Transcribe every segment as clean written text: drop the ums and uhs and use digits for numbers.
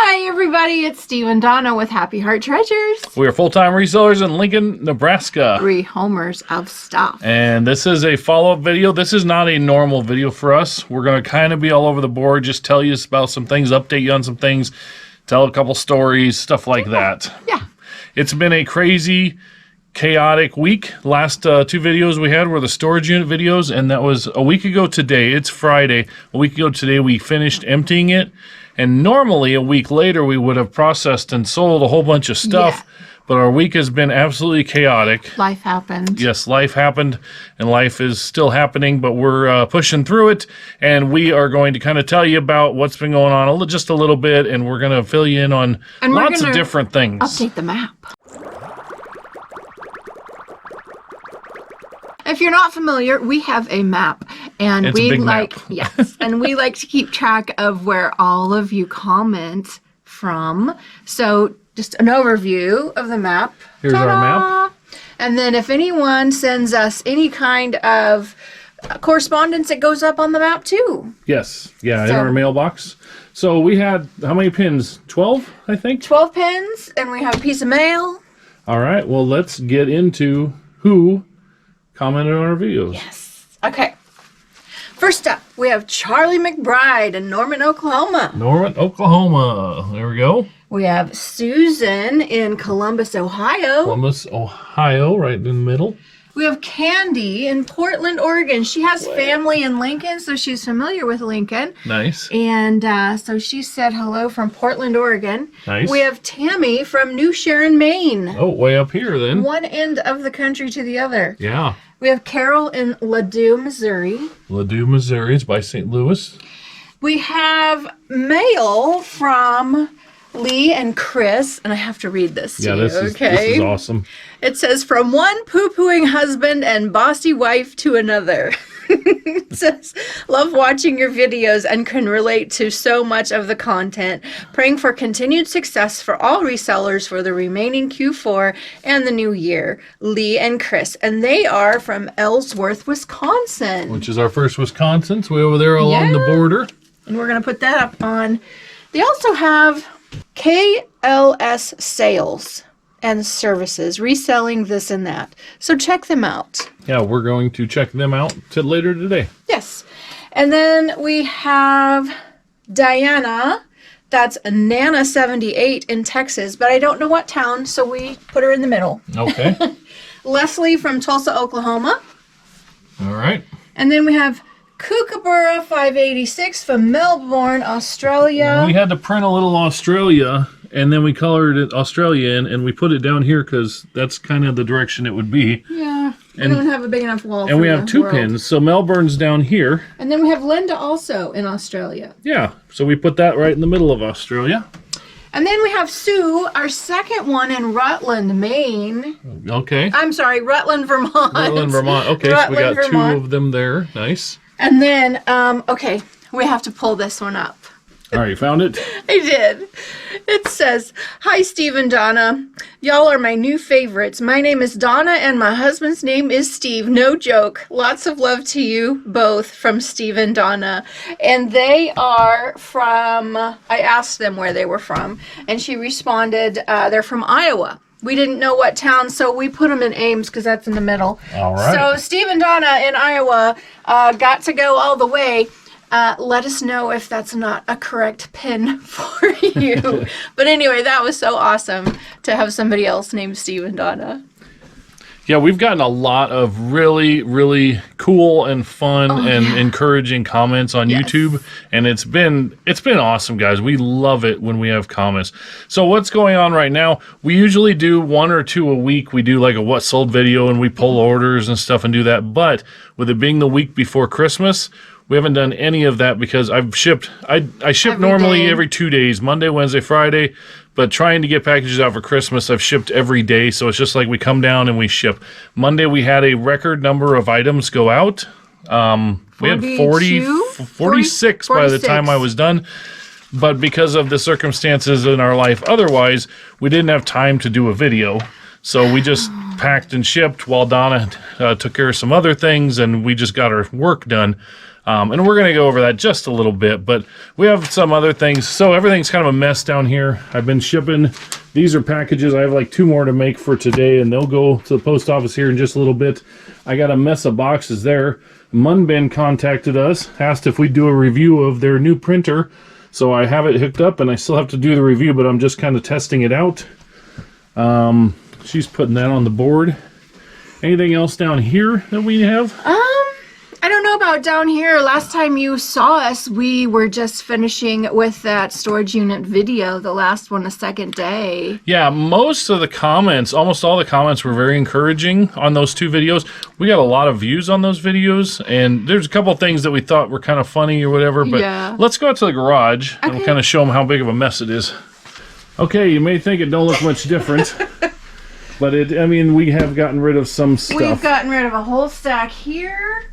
Hi, everybody. It's Steve and Donna with Happy Heart Treasures. We are full-time resellers in Lincoln, Nebraska. 3 homers of stuff. And this is a follow-up video. This is not a normal video for us. We're going to kind of be all over the board, just tell you about some things, update you on some things, tell a couple stories, stuff like that. Yeah. It's been a crazy, chaotic week. Last 2 videos we had were the storage unit videos, and that was a week ago today. It's Friday. A week ago today, we finished emptying it. And normally, a week later, we would have processed and sold a whole bunch of stuff. Yeah. But our week has been absolutely chaotic. Life happened. Yes, life happened, and life is still happening, but we're pushing through it. And we are going to kind of tell you about what's been going on just a little bit, and we're going to fill you in on lots of different things. Update the map. If you're not familiar, we have a map, and it's a big map. Yes, and we like to keep track of where all of you comment from. So just an overview of the map. Here's Ta-da! our map. And then if anyone sends us any kind of correspondence, it goes up on the map too. Yes, yeah, in our mailbox. So we had, how many pins? 12, I think? 12 pins, and we have a piece of mail. All right, well, let's get into who commented on our videos. Yes. Okay. First up, we have Charlie McBride in Norman, Oklahoma. Norman, Oklahoma. There we go. We have Susan in Columbus, Ohio. Columbus, Ohio, right in the middle. We have Candy in Portland, Oregon. She has family in Lincoln, so she's familiar with Lincoln. Nice. And so she said hello from Portland, Oregon. Nice. We have Tammy from New Sharon, Maine. Oh, way up here then. One end of the country to the other. Yeah. We have Carol in Ladue, Missouri. Ladue, Missouri. It's by St. Louis. We have mail from Lee and Chris, and I have to read this to you, this is awesome. It says, from one poo-pooing husband and bossy wife to another. It says, love watching your videos and can relate to so much of the content. Praying for continued success for all resellers for the remaining Q4 and the new year. Lee and Chris. And they are from Ellsworth, Wisconsin. Which is our first Wisconsin. So we're over there along the border. And we're going to put that up on. They also have KLS Sales and Services, reselling this and that. So check them out. Yeah, we're going to check them out later today. Yes. And then we have Diana. That's Nana78 in Texas, but I don't know what town, so we put her in the middle. Okay. Leslie from Tulsa, Oklahoma. All right. And then we have Kookaburra 586 from Melbourne, Australia. We had to print a little Australia, and then we colored it Australia in, and we put it down here because that's kind of the direction it would be. Yeah, we don't have a big enough wall. And we have 2 pins, so Melbourne's down here. And then we have Linda also in Australia. Yeah, so we put that right in the middle of Australia. And then we have Sue, our second one in Rutland, Maine. Okay. I'm sorry, Rutland, Vermont. Rutland, Vermont. Okay, Rutland, so we got Vermont. 2 of them there. Nice. And then, okay, we have to pull this one up. All right, you found it? I did. It says, hi, Steve and Donna. Y'all are my new favorites. My name is Donna, and my husband's name is Steve. No joke. Lots of love to you both from Steve and Donna. And they are from, I asked them where they were from, and she responded, they're from Iowa. We didn't know what town, so we put them in Ames because that's in the middle. All right. So Steve and Donna in Iowa got to go all the way. Let us know if that's not a correct pin for you. But anyway, that was so awesome to have somebody else named Steve and Donna. Yeah, we've gotten a lot of really, really cool and fun encouraging comments on YouTube, and it's been awesome, guys. We love it when we have comments. So what's going on right now? We usually do 1 or 2 a week. We do like a what sold video, and we pull orders and stuff and do that. But with it being the week before Christmas, we haven't done any of that because I've shipped. I ship normally every 2 days, Monday, Wednesday, Friday. But trying to get packages out for Christmas, I've shipped every day. So it's just like we come down and we ship. Monday, we had a record number of items go out. We had 46 by the time I was done. But because of the circumstances in our life otherwise, we didn't have time to do a video. So we just packed and shipped while Donna took care of some other things, and we just got our work done. And we're going to go over that just a little bit, but we have some other things. So everything's kind of a mess down here. I've been shipping. These are packages. I have like 2 more to make for today, and they'll go to the post office here in just a little bit. I got a mess of boxes there. Munbin contacted us, asked if we'd do a review of their new printer. So I have it hooked up, and I still have to do the review, but I'm just kind of testing it out. She's putting that on the board. Anything else down here that we have? I don't know about down here. Last time you saw us, we were just finishing with that storage unit video, the last one, the second day. Yeah, most of the comments, almost all the comments were very encouraging on those 2 videos. We got a lot of views on those videos, and there's a couple of things that we thought were kind of funny or whatever, but let's go out to the garage and we'll kind of show them how big of a mess it is. Okay, you may think it don't look much different. But we have gotten rid of some stuff. We've gotten rid of a whole stack here,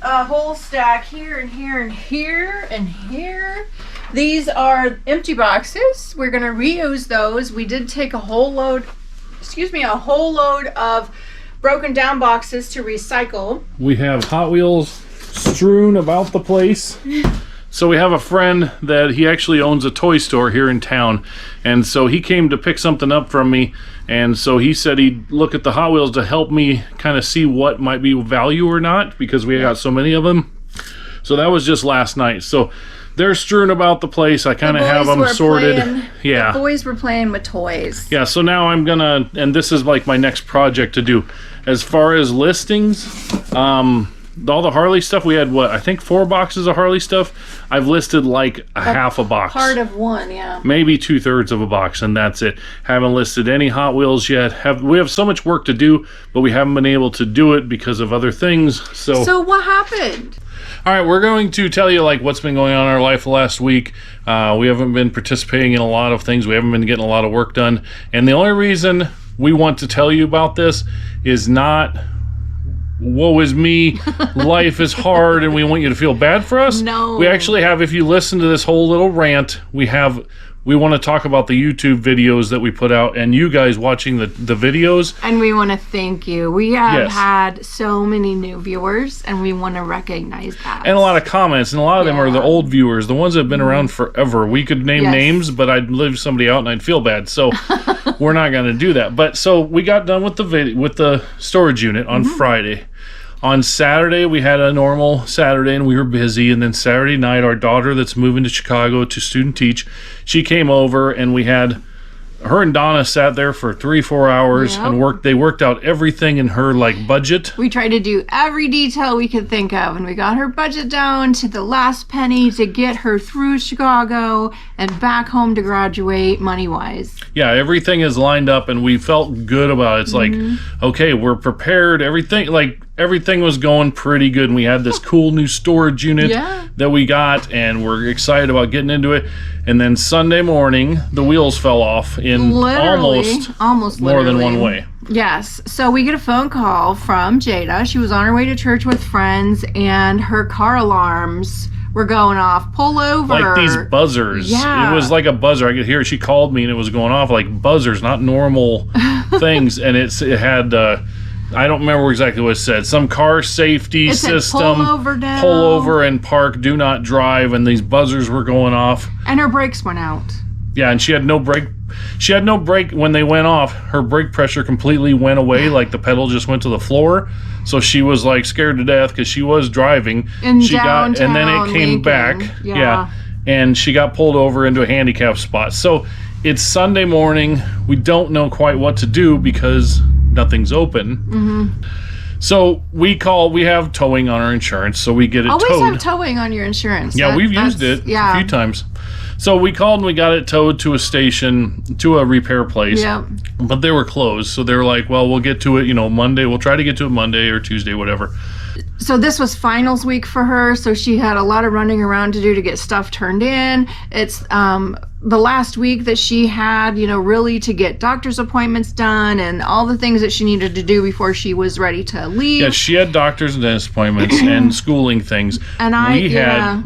a whole stack here, and here, and here, and here. These are empty boxes. We're going to reuse those. We did take a whole load of broken down boxes to recycle. We have Hot Wheels strewn about the place. So we have a friend that he actually owns a toy store here in town, and so he came to pick something up from me, and so he said he'd look at the Hot Wheels to help me kind of see what might be value or not, because we got so many of them. So that was just last night. So they're strewn about the place. I kind of have them sorted. The boys were playing with toys. Yeah, so now I'm gonna, and this is like my next project to do. As far as listings, all the Harley stuff, we had I think 4 boxes of Harley stuff. I've listed like a half a box. Part of one, yeah. Maybe 2/3 of a box, and that's it. Haven't listed any Hot Wheels yet. We have so much work to do, but we haven't been able to do it because of other things. So what happened? All right, we're going to tell you like what's been going on in our life the last week. We haven't been participating in a lot of things. We haven't been getting a lot of work done. And the only reason we want to tell you about this is not, woe is me, life is hard, and we want you to feel bad for us. No. We actually have, if you listen to this whole little rant, we want to talk about the YouTube videos that we put out and you guys watching the videos. And we want to thank you. We have had so many new viewers, and we want to recognize that. And a lot of comments, and a lot of them are the old viewers, the ones that have been around forever. We could name names, but I'd leave somebody out and I'd feel bad. So we're not going to do that. But so we got done with the storage unit on Friday. On Saturday, we had a normal Saturday, and we were busy. And then Saturday night, our daughter that's moving to Chicago to student teach, she came over, and her and Donna sat there for 3-4 hours and they worked out everything in her budget. We tried to do every detail we could think of, and we got her budget down to the last penny to get her through Chicago and back home to graduate money-wise. Yeah, everything is lined up, and we felt good about it. It's okay, we're prepared. Everything was going pretty good, and we had this cool new storage unit that we got, and we're excited about getting into it. And then Sunday morning, the wheels fell off in almost more than one way. Yes. So we get a phone call from Jada. She was on her way to church with friends, and her car alarms were going off. Pull over. Like these buzzers. Yeah. It was like a buzzer. I could hear it. She called me, and it was going off like buzzers, not normal things. And it had... I don't remember exactly what it said. Some car safety system. Pull over and park. Do not drive. And these buzzers were going off. And her brakes went out. Yeah, and she had no brake. She had no brake when they went off. Her brake pressure completely went away. Like the pedal just went to the floor. So she was scared to death because she was driving. And then it came back. Yeah. And she got pulled over into a handicap spot. So it's Sunday morning. We don't know quite what to do because nothing's open. So we have towing on our insurance, so we get it towed. Always have towing on your insurance. Yeah, we've used it a few times. So we called and we got it towed to a station, to a repair place. Yeah. But they were closed, so they were like, well, we'll get to it, Monday. We'll try to get to it Monday or Tuesday, whatever. So this was finals week for her, so she had a lot of running around to do to get stuff turned in. It's the last week that she had, really to get doctor's appointments done and all the things that she needed to do before she was ready to leave. Yeah, she had doctor's and dentist appointments and schooling things. And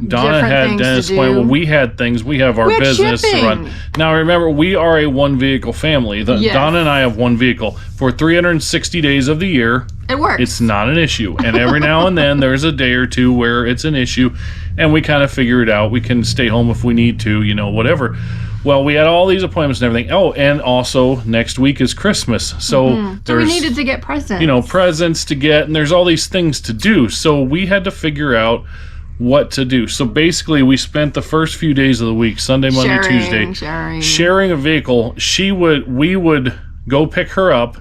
Donna had dentist appointments. We had things. We have our business to run. Now remember, we are a one-vehicle family. Donna and I have one vehicle. For 360 days of the year, it works. It's not an issue. And every now now and then there's a day or two where it's an issue, and we kind of figure it out. We can stay home if we need to, whatever. Well, we had all these appointments and everything. Oh, and also next week is Christmas. So So we needed to get presents. Presents to get, and there's all these things to do. So we had to figure out what to do. So basically, we spent the first few days of the week, Sunday, Monday, Tuesday, sharing a vehicle. We would go pick her up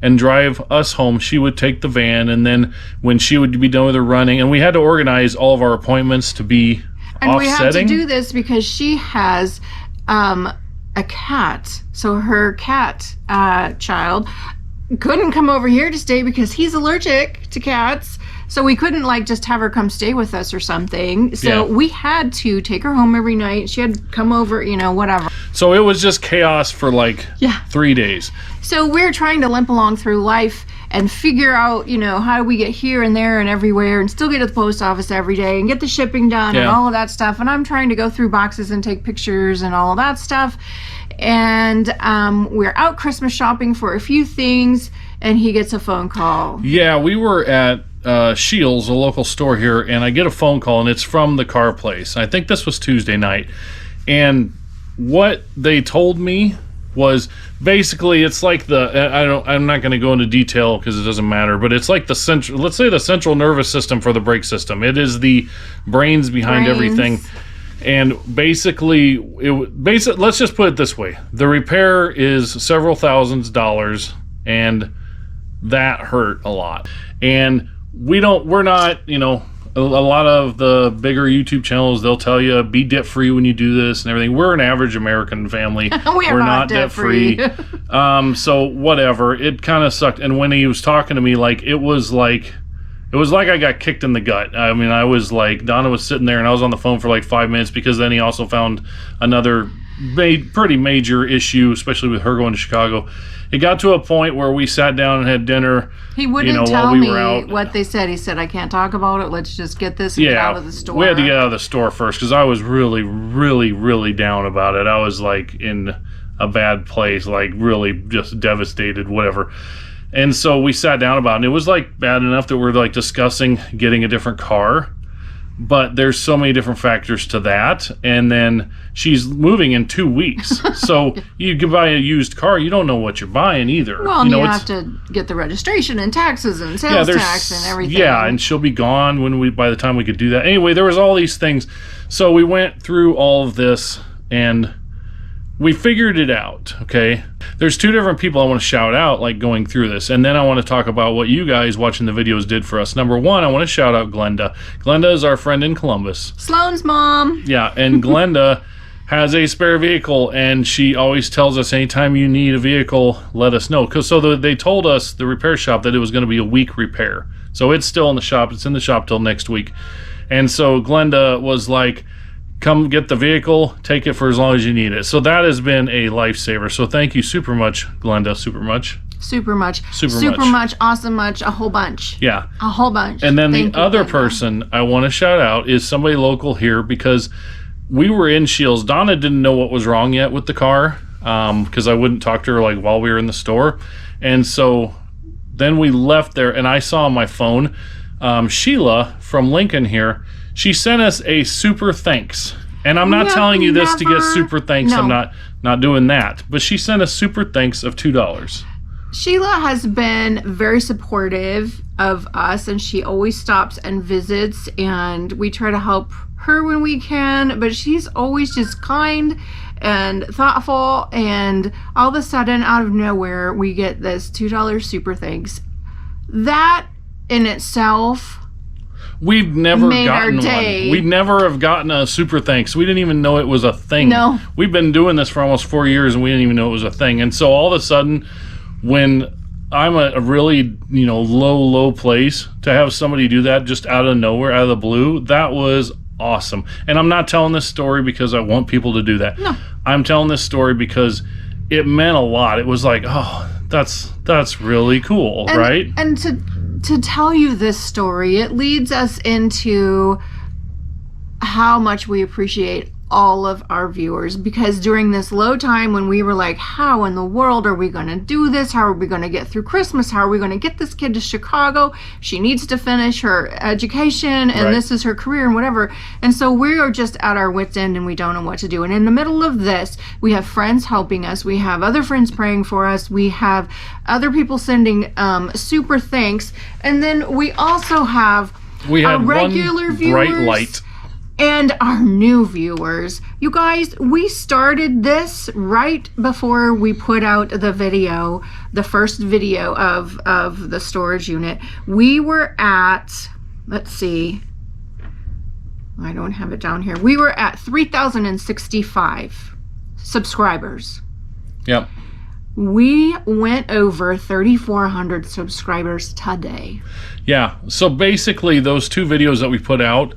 and drive us home. She would take the van, and then when she would be done with her running, and we had to organize all of our appointments to be and offsetting. We have to do this because she has a cat. So her cat child couldn't come over here to stay because he's allergic to cats. So we couldn't just have her come stay with us or something. So we had to take her home every night. She had come over, whatever. So it was just chaos for 3 days. So we're trying to limp along through life and figure out, how do we get here and there and everywhere and still get to the post office every day and get the shipping done and all of that stuff. And I'm trying to go through boxes and take pictures and all of that stuff. And we're out Christmas shopping for a few things, and he gets a phone call. Yeah, we were at Shields, a local store here, and I get a phone call, and it's from the car place. I think this was Tuesday night. And what they told me was basically it's like I'm not going to go into detail because it doesn't matter, but it's like the central nervous system for the brake system. It is the brains behind everything. And basically, let's just put it this way. The repair is several $1,000s, and that hurt a lot. And we're not, a lot of the bigger YouTube channels, they'll tell you be debt free when you do this and everything. We're an average American family. We're not debt free. So whatever, it kind of sucked. And when he was talking to me, it was like I got kicked in the gut. I mean, I was Donna was sitting there and I was on the phone for 5 minutes because then he also found another pretty major issue, especially with her going to Chicago. It got to a point where we sat down and had dinner. He wouldn't tell me what they said. He said, I can't talk about it. Let's just get this and get out of the store. We had to get out of the store first because I was really, really, really down about it. I was in a bad place, really just devastated, whatever. And so we sat down about it, and it was bad enough that we're discussing getting a different car. But there's so many different factors to that. And then she's moving in 2 weeks. So you can buy a used car. You don't know what you're buying either. Well, you have to get the registration and taxes and sales tax and everything. Yeah, and she'll be gone by the time we could do that. Anyway, there was all these things. So we went through all of this, and we figured it out, okay? There's 2 different people I want to shout out, going through this. And then I want to talk about what you guys watching the videos did for us. Number 1, I want to shout out Glenda. Glenda is our friend in Columbus. Sloane's mom. Yeah, and Glenda has a spare vehicle, and she always tells us anytime you need a vehicle, let us know. They told us, the repair shop, that it was going to be a week repair. So it's still in the shop. It's in the shop till next week. And so Glenda was come get the vehicle, take it for as long as you need it. So that has been a lifesaver. So thank you super much, Glenda. Super much. Awesome much. A whole bunch. Yeah. A whole bunch. And then the other person I want to shout out is somebody local here, because we were in Shields. Donna didn't know what was wrong yet with the car because I wouldn't talk to her while we were in the store. And so then we left there, and I saw on my phone Sheila from Lincoln here. She sent us a super thanks. And I'm not telling you this to get super thanks. No. I'm not doing that. But she sent a super thanks of $2. Sheila has been very supportive of us, and she always stops and visits, and we try to help her when we can, but she's always just kind and thoughtful, and all of a sudden, out of nowhere, we get this $2 super thanks. That in itself... We've never gotten one. We never have gotten a super thanks. We didn't even know it was a thing. No. We've been doing this for almost 4 years, and we didn't even know it was a thing. And so all of a sudden, when I'm a really, low place, to have somebody do that just out of nowhere, out of the blue, that was awesome. And I'm not telling this story because I want people to do that. No. I'm telling this story because it meant a lot. It was that's really cool, right? And to tell you this story, it leads us into how much we appreciate all of our viewers, because during this low time when we were like, how in the world are we going to do this? How are we going to get through Christmas? How are we going to get this kid to Chicago? She needs to finish her education, and this is her career and whatever. And so we are just at our wit's end, and we don't know what to do. And in the middle of this, we have friends helping us. We have other friends praying for us. We have other people sending super thanks. And then we also have our regular viewers. Bright light. And our new viewers. You guys, we started this right before we put out the video, the first video of the storage unit. We were at, let's see, I don't have it down here. We were at 3,065 subscribers. Yep. We went over 3,400 subscribers today. Yeah. So basically, those 2 videos that we put out,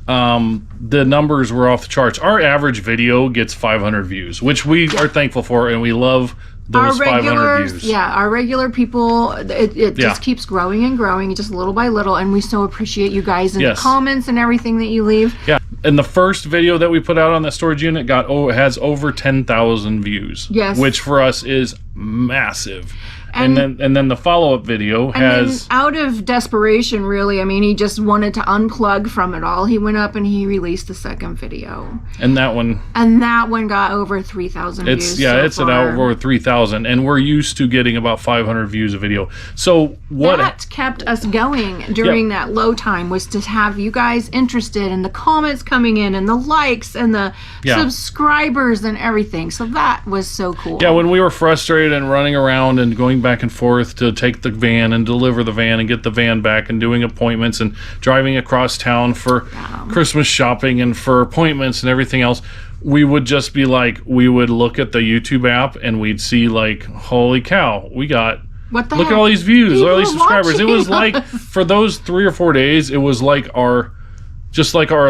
the numbers were off the charts. Our average video gets 500 views, which we are thankful for, and we love those 500 views. Yeah, our regular people, it just keeps growing and growing, just little by little, and we so appreciate you guys and the comments and everything that you leave. Yeah, and the first video that we put out on that storage unit has over 10,000 views. Yes, which for us is massive. And then the follow-up video has... And out of desperation, really, I mean, he just wanted to unplug from it all. He went up and he released the second video. And that one... And that one got over 3,000 views. Yeah, it's at over 3,000. And we're used to getting about 500 views a video. So what... That kept us going during that low time, was to have you guys interested in the comments coming in and the likes and the subscribers and everything. So that was so cool. Yeah, when we were frustrated and running around and going back and forth to take the van and deliver the van and get the van back and doing appointments and driving across town for Christmas shopping and for appointments and everything else, we would just be like, we would look at the YouTube app and we'd see like, holy cow, we got... Look at all these views, all these subscribers. It was like, for those 3 or 4 days, it was like our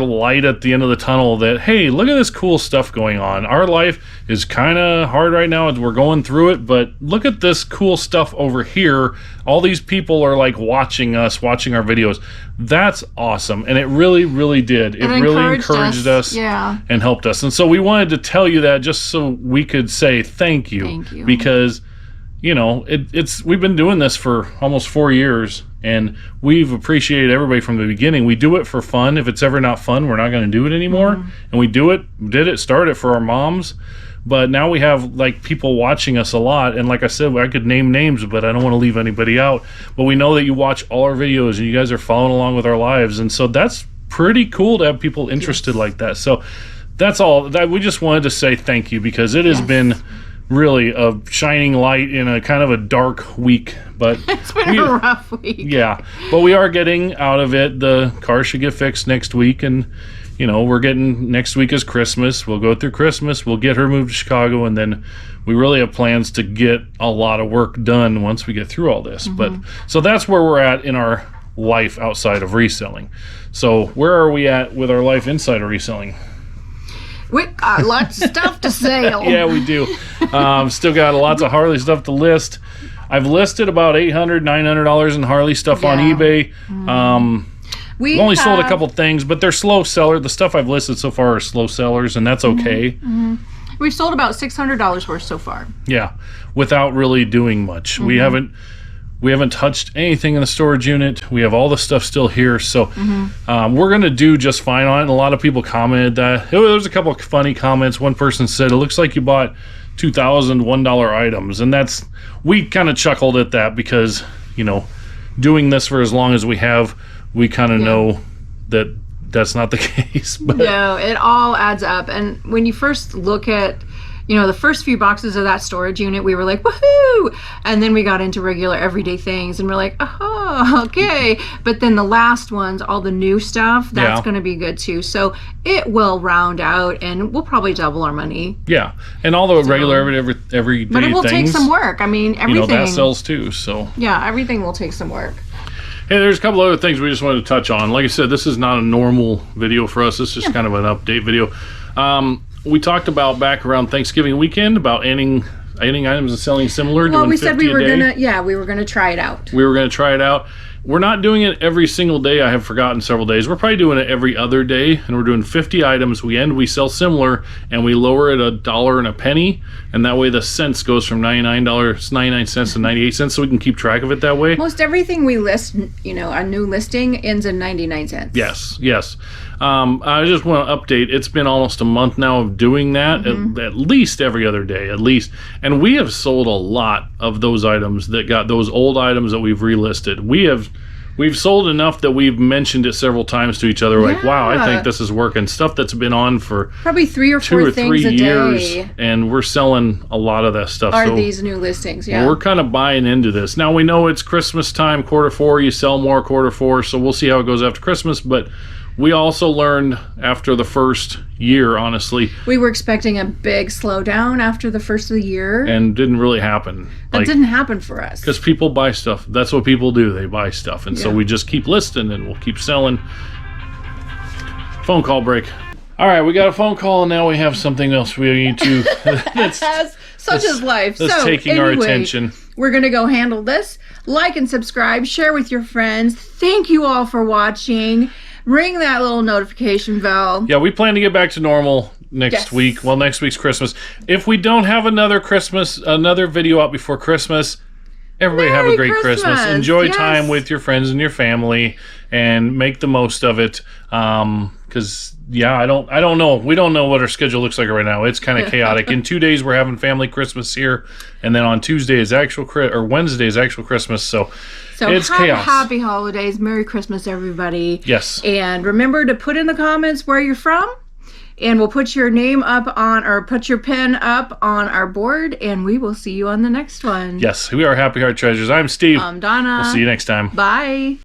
light at the end of the tunnel that, hey, look at this cool stuff going on. Our life is kind of hard right now as we're going through it, but look at this cool stuff over here. All these people are like watching us, watching our videos. That's awesome. And it really, really did. It really encouraged us and helped us. And so we wanted to tell you that just so we could say thank you. Thank you. Because, you know, we've been doing this for almost 4 years. And we've appreciated everybody from the beginning. We do it for fun. If it's ever not fun, we're not going to do it anymore. And we started it for our moms. But now we have like people watching us a lot. And like I said, I could name names, but I don't want to leave anybody out. But we know that you watch all our videos and you guys are following along with our lives. And so that's pretty cool to have people interested like that. So that's all. We just wanted to say thank you, because it has been really a shining light in a kind of a dark week. But it's been a rough week. Yeah, but we are getting out of it. The car should get fixed next week, and you know, we're getting, next week is Christmas. We'll go through Christmas, we'll get her moved to Chicago, and then we really have plans to get a lot of work done once we get through all this. But so that's where we're at in our life outside of reselling. So where are we at with our life inside of reselling? We got lots of stuff to sell. Yeah, we do. Still got lots of Harley stuff to list. I've listed about $800, $900 in Harley stuff on eBay. We've only sold a couple things, but they're slow sellers. The stuff I've listed so far are slow sellers, and that's okay. We've sold about $600 worth so far. Yeah, without really doing much. We haven't touched anything in the storage unit. We have all the stuff still here, so we're going to do just fine on it. And a lot of people commented that. There's a couple of funny comments. One person said, it looks like you bought 2,000 $1 items. And we kind of chuckled at that because, you know, doing this for as long as we have, we kind of know that that's not the case. But no, it all adds up. And when you first look at, you know, the first few boxes of that storage unit, we were like, woohoo! And then we got into regular everyday things and we're like, oh, okay. But then the last ones, all the new stuff, that's going to be good too. So it will round out and we'll probably double our money. Yeah. And all the regular everyday things. But it will take some work. I mean, everything. You know, that sells too, so. Yeah, everything will take some work. Hey, there's a couple other things we just wanted to touch on. Like I said, this is not a normal video for us. This is just kind of an update video. We talked about back around Thanksgiving weekend about adding items and selling similar. Well, we said we were gonna try it out. We were gonna try it out, We're not doing it every single day. I have forgotten several days. We're probably doing it every other day, and we're doing 50 items. We sell similar, and we lower it $1 and a penny, and that way the cents goes from $99 to 98 cents, so we can keep track of it that way. Most everything we list, a new listing ends in 99 cents. Yes. I just want to update. It's been almost a month now of doing that, at least every other day, at least. And we have sold a lot of those items that got those old items that we've relisted. We've sold enough that we've mentioned it several times to each other. Like, wow, I think this is working. Stuff that's been on for probably 3 or 4 2 or things 3 a years, day. and we're selling a lot of that stuff. Are these new listings? Yeah, we're kind of buying into this. Now we know it's Christmas time, Q4. You sell more Q4, so we'll see how it goes after Christmas. But we also learned after the first year, honestly, we were expecting a big slowdown after the first of the year, and didn't really happen. That didn't happen for us because people buy stuff. That's what people do. They buy stuff, and so we just keep listing and we'll keep selling. Phone call break. All right, we got a phone call, and now we have something else we need to. Such is life. That's taking our attention. We're going to go handle this. Like and subscribe. Share with your friends. Thank you all for watching. Ring that little notification bell. Yeah, we plan to get back to normal next week. Well, next week's Christmas. If we don't have another video out before Christmas, everybody have a great Christmas. Enjoy time with your friends and your family, and make the most of it. Because I don't know. We don't know what our schedule looks like right now. It's kind of chaotic. In 2 days, we're having family Christmas here, and then on Tuesday is Wednesday is actual Christmas. So it's chaos. Happy holidays. Merry Christmas, everybody. Yes. And remember to put in the comments where you're from, and we'll put your name up put your pen up on our board, and we will see you on the next one. Yes, we are Happy Heart Treasures. I'm Steve. I'm Donna. We'll see you next time. Bye.